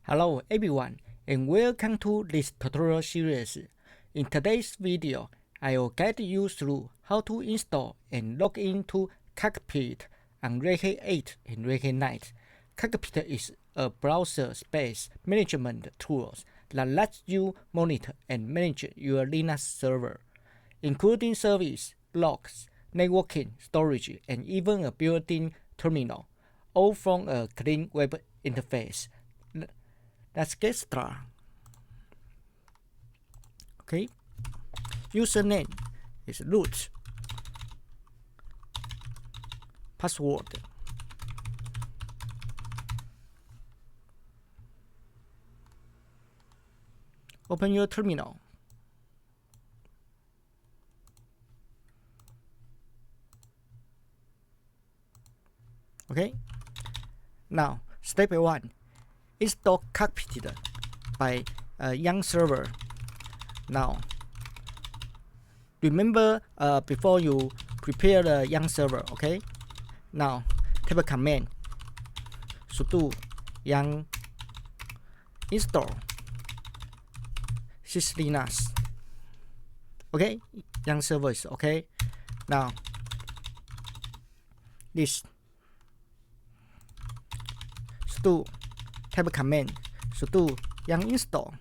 Hello everyone and welcome to this tutorial series. In today's video, I will guide you through how to install and log into Cockpit on Red Hat 8 and Red Hat 9. Cockpit is a browser space management tool that lets you monitor and manage your Linux server, including service, logs, networking, storage, and even a built-in terminal, all from a clean web interface. Let's get started. Okay, username is root, password. Open your terminal. Okay, now step 1. Install Cockpit by Yarn server. Now, remember before you prepare the Yarn server, okay? Now, type a command sudo yarn install syslinux. Okay, Yarn server is okay. Now, this sudo type a command sudo yarn install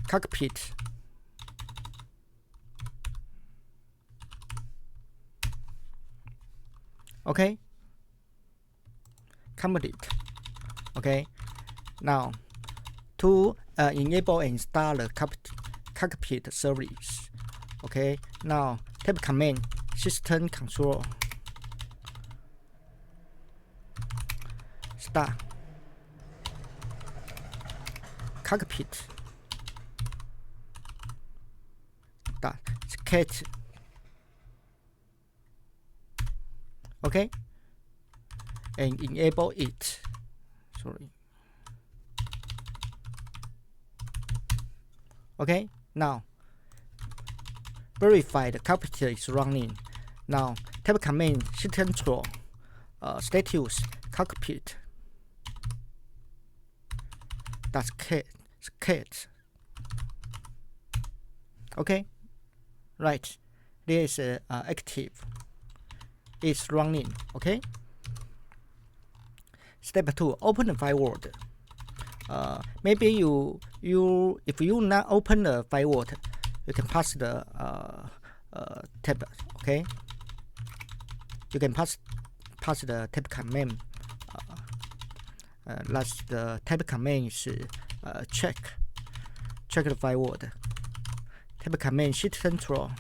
Cockpit. Okay, complete. Okay, now to enable and install the Cockpit service. Okay, now type command system control start Cockpit start sketch. Okay, and enable it. Sorry. Okay, now verify the Cockpit is running. Now type command system control status Cockpit sketch. Okay, right, there is active. It's running. Okay, step 2, open the firewall. Maybe if you not open the firewall, you can pass the tab. Okay, you can pass the tab command. That's the tab command is check the firewall. Tab command system control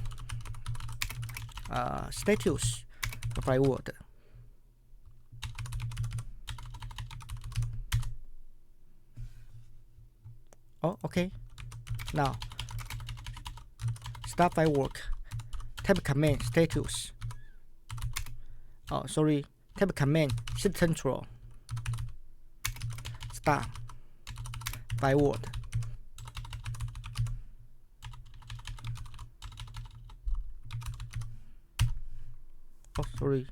status firewall. Oh, okay. Now start firewall. Tab command status. Oh, sorry. Tab command system control start firewall. Oh, sorry.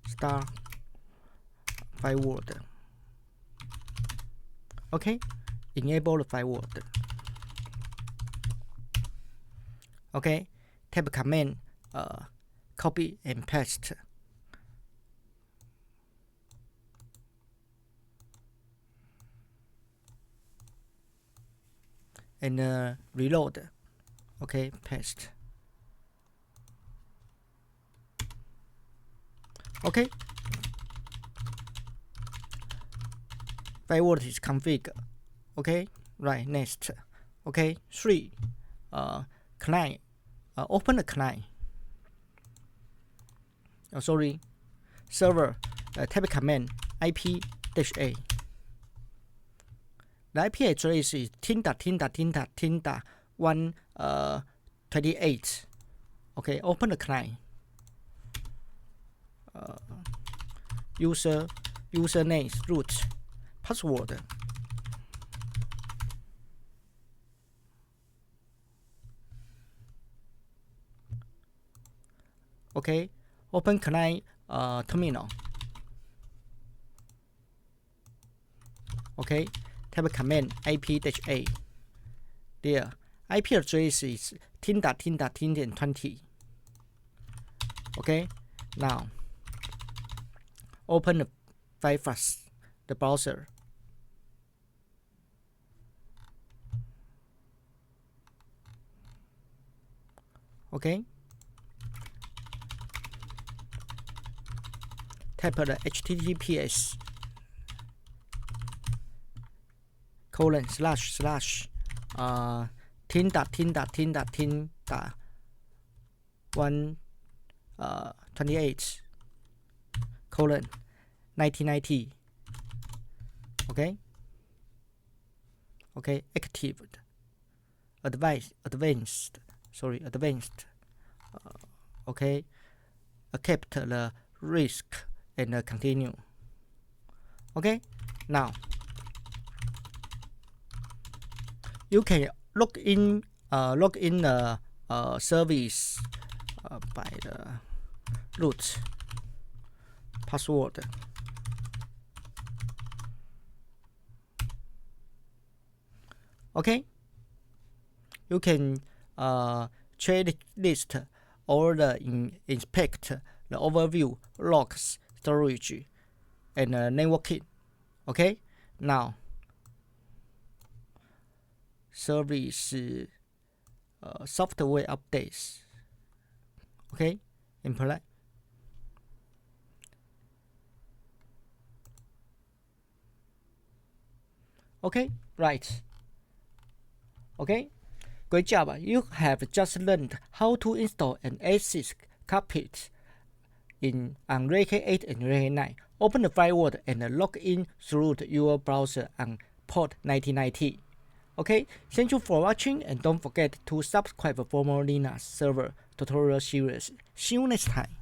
Start firewall. Okay, enable the firewall. Okay, type command copy and paste. And reload. Okay, paste. Okay, firewall is configured. Okay, right, next. Okay, 3 client. Open the client. Oh, sorry, server. Type command IP-A. The IP address is 10.10.10.10.128. Okay, open the client. Username is root, password Okay, open client terminal. Okay, type command IP-A. There, IP address is 10.10.10.20. Okay, now open the Firefox, the browser. Okay, type the HTTPS colon slash 10.10.10.10.128 colon 1990. Okay, activate advanced. Okay, accept the risk and continue. Okay, now you can log in the service by the root password. Okay, you can trade list or inspect the overview, logs, storage, and networking. Okay, now service software updates. Okay, implement. Okay, right. Okay, great job. You have just learned how to install an ASIC cockpit on Red Hat 8 and Red Hat 9. Open the firewall and log in through your browser on port 1990. Okay, thank you for watching and don't forget to subscribe for more Linux server tutorial series. See you next time.